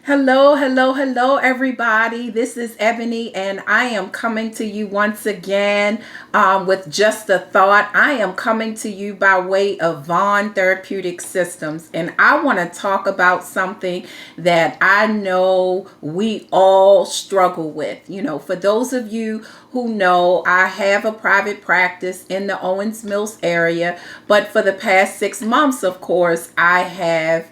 Hello, hello, hello, everybody. This is Ebony, and I am coming to you once again with just a thought. I am coming to you by way of Vaughn Therapeutic Systems, and I want to talk about something that I know we all struggle with. For those of you who know, I have a private practice in the Owens Mills area, but for the past 6 months, of course, I have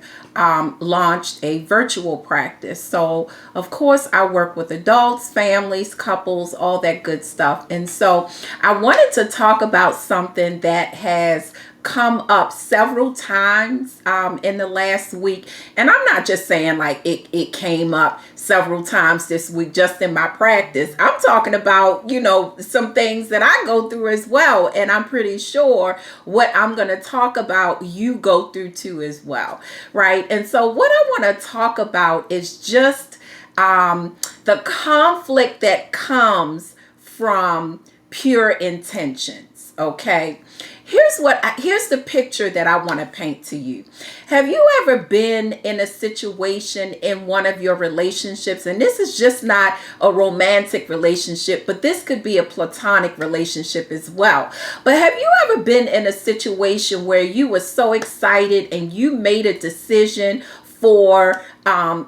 launched a virtual practice. So, of course, I work with adults, families, couples, all that good stuff. And so, I wanted to talk about something that has come up several times in the last week. And I'm not just saying like it came up several times this week just in my practice. I'm talking about, some things that I go through as well. And I'm pretty sure what I'm going to talk about, you go through too as well. And so what I want to talk about is just the conflict that comes from pure intentions. Okay. Here's the picture that I want to paint to you. Have you ever been in a situation in one of your relationships, and this is just not a romantic relationship, but this could be a platonic relationship as well. But have you ever been in a situation where you were so excited and you made a decision for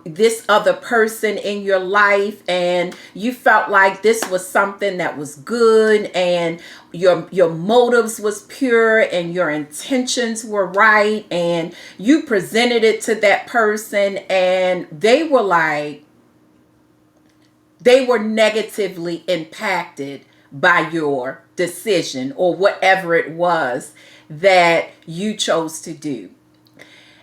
this other person in your life, and you felt like this was something that was good, and your motives was pure, and your intentions were right, and you presented it to that person, and they were negatively impacted by your decision or whatever it was that you chose to do.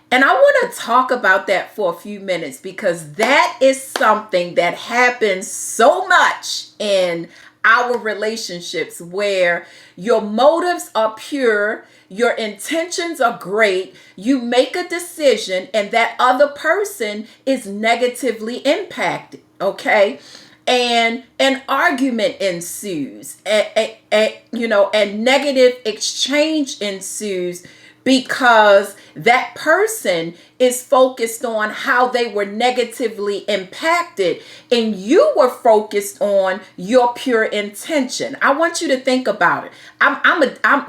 And I want to talk about that for a few minutes because that is something that happens so much in our relationships where your motives are pure, your intentions are great, you make a decision, and that other person is negatively impacted, okay? And an argument ensues, and negative exchange ensues because that person is focused on how they were negatively impacted and you were focused on your pure intention. I want you to think about it.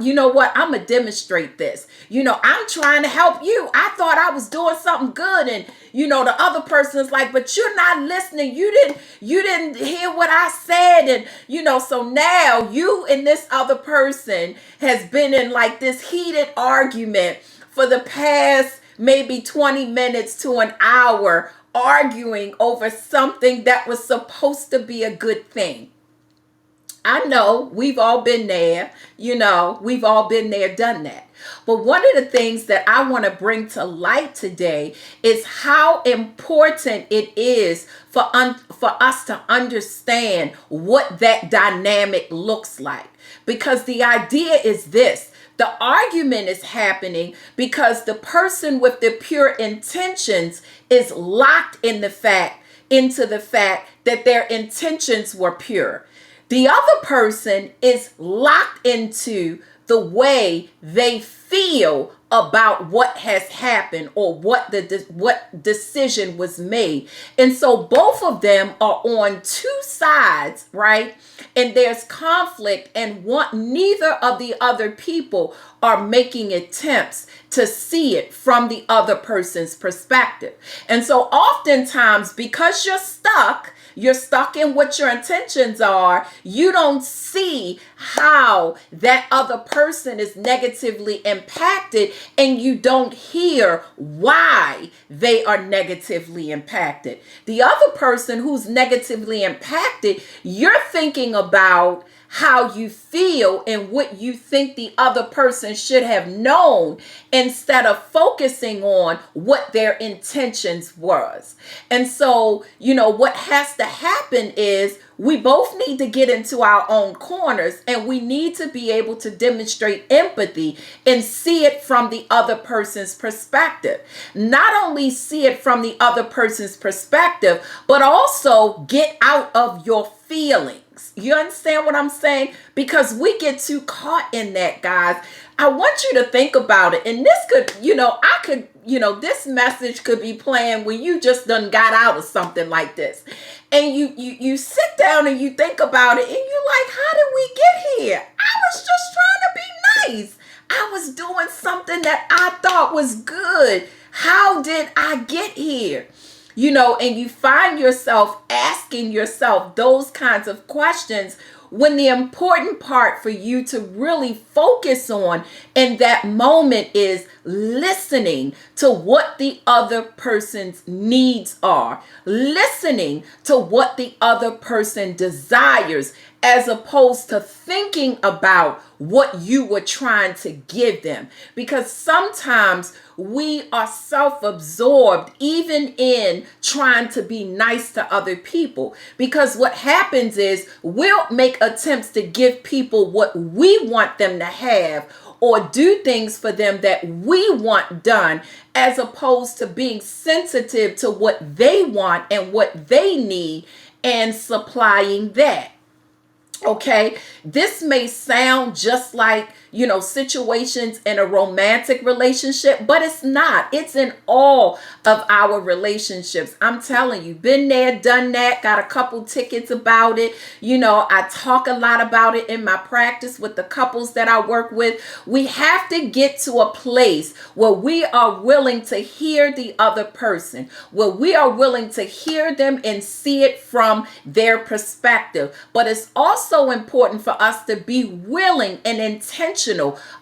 You know what? I'm gonna demonstrate this. I'm trying to help you. I thought I was doing something good, and the other person is like, but you're not listening. You didn't hear what I said, and so now you and this other person has been in like this heated argument for the past maybe 20 minutes to an hour, arguing over something that was supposed to be a good thing. I know we've all been there, we've all been there, done that. But one of the things that I want to bring to light today is how important it is for us to understand what that dynamic looks like. Because the idea is this: the argument is happening because the person with the pure intentions is locked into the fact that their intentions were pure. The other person is locked into the way they feel about what has happened or what decision was made. And so both of them are on two sides, right? And there's conflict, and neither of the other people are making attempts to see it from the other person's perspective. And so oftentimes, because you're stuck in what your intentions are, you don't see how that other person is negatively impacted, and you don't hear why they are negatively impacted. The other person who's negatively impacted, you're thinking about how you feel and what you think the other person should have known instead of focusing on what their intentions was. And so, what has to happen is we both need to get into our own corners, and we need to be able to demonstrate empathy and see it from the other person's perspective. Not only see it from the other person's perspective, but also get out of your feelings. You understand what I'm saying? Because we get too caught in that, guys. I want you to think about it. And this could, this message could be playing when you just done got out of something like this. And you sit down and you think about it and you're like, how did we get here? I was just trying to be nice. I was doing something that I thought was good. How did I get here? And you find yourself asking yourself those kinds of questions when the important part for you to really focus on in that moment is listening to what the other person's needs are, listening to what the other person desires, as opposed to thinking about what you were trying to give them. Because sometimes we are self-absorbed even in trying to be nice to other people. Because what happens is we'll make attempts to give people what we want them to have or do things for them that we want done, as opposed to being sensitive to what they want and what they need and supplying that. Okay, this may sound just like, situations in a romantic relationship, but it's not. It's in all of our relationships. I'm telling you, been there, done that, got a couple tickets about it. I talk a lot about it in my practice with the couples that I work with. We have to get to a place where we are willing to hear the other person, where we are willing to hear them and see it from their perspective. But it's also important for us to be willing and intentional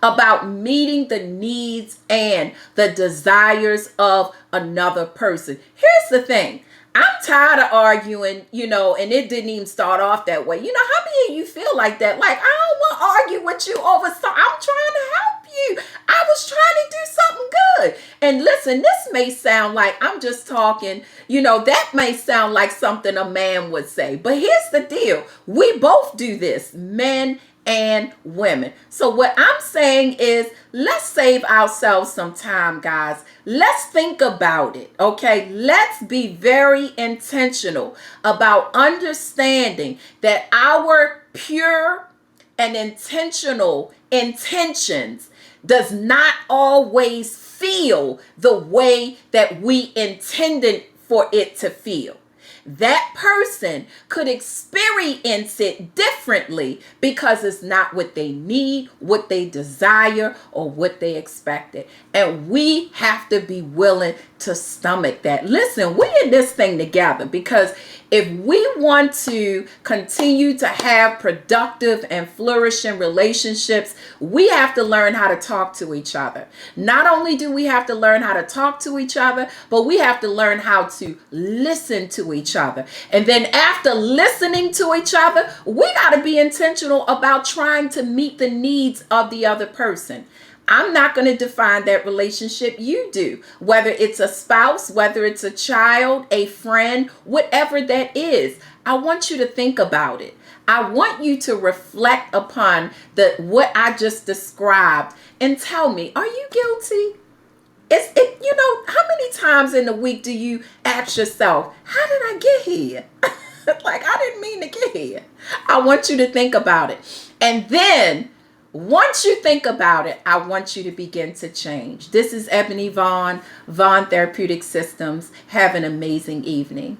about meeting the needs and the desires of another person. Here's the thing. I'm tired of arguing, and it didn't even start off that way. How many of you feel like that? Like, I don't want to argue with you over something. I'm trying to help you. I was trying to do something good. And listen, this may sound like I'm just talking, that may sound like something a man would say. But here's the deal. We both do this, men and women. So what I'm saying is, let's save ourselves some time, guys. Let's think about it, okay? Let's be very intentional about understanding that our pure and intentional intentions does not always feel the way that we intended for it to feel. That person could experience it differently because it's not what they need, what they desire, or what they expected. And we have to be willing to stomach that. Listen, we're in this thing together, because if we want to continue to have productive and flourishing relationships, we have to learn how to talk to each other. Not only do we have to learn how to talk to each other, but we have to learn how to listen to each other. And then after listening to each other, we got to be intentional about trying to meet the needs of the other person. I'm not going to define that relationship. You do. Whether it's a spouse, whether it's a child, a friend, whatever that is, I want you to think about it. I want you to reflect upon what I just described and tell me, are you guilty? How many times in a week do you ask yourself, how did I get here? Like, I didn't mean to get here. I want you to think about it. And then once you think about it, I want you to begin to change. This is Ebony Vaughn, Vaughn Therapeutic Systems. Have an amazing evening.